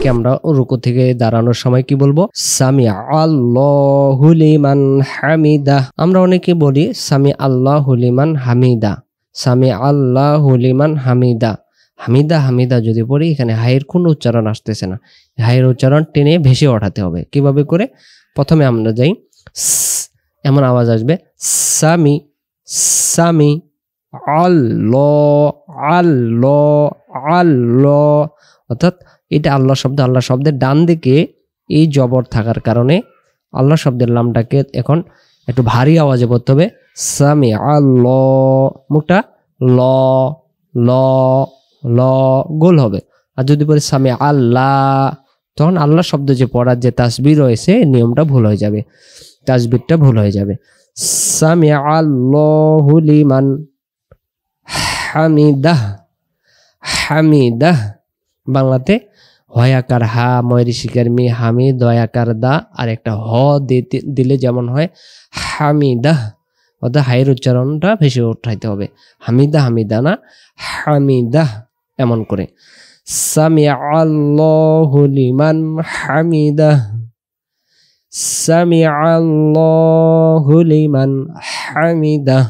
একে আমরা রুকু থেকে দাঁড়ানোর সময় কি বলবো? সামি আল্লাহু লিমান হামিদা। আমরা অনেকে বলি সামি আল্লাহু লিমান হামিদা, সামি আল্লাহু লিমান হামিদা। হামিদা হামিদা যদি পড়ি, এখানে হায়ের কোনো উচ্চারণ আসতেছে না, হায়ের উচ্চারণ টেনে ভেসে ওঠাতে হবে। কিভাবে করে? প্রথমে আমরা যাই, এমন আওয়াজ আসবে সামি সামি আল্লাহ আল্লাহ আল্লাহ। অর্থাৎ এটা আল্লাহ শব্দ, আল্লাহ শব্দের ডান দিকে এই জবর থাকার কারণে আল্লাহ শব্দের লামটাকে এখন একটু ভারী আওয়াজে পড়তে হবে। সামি আল্লাহ, মুখটা ল ল ল গোল হবে। আর যদি বলি সামি আল্লাহ, তখন আল্লাহ শব্দ যে পড়ার যে তাসবির রয়েছে নিয়মটা ভুল হয়ে যাবে, তাসবিরটা ভুল হয়ে যাবে। সামি আল্লাহু লিমান হামিদাহ হামিদাহ। বাংলাতে হয়াকার হা, ময়রিশিকার মি, হামিদ দয়াকার দা, আর একটা হ দিলে যেমন হয় হামিদাহ, অর্থাৎ হায়ের উচ্চারণটা ভেসে উঠাইতে হবে। হামিদা হামিদা না, হামিদাহ এমন করে। সামি আল্লাহু লিমান হামিদাহ সামি আল্লাহু লিমান হামিদাহ।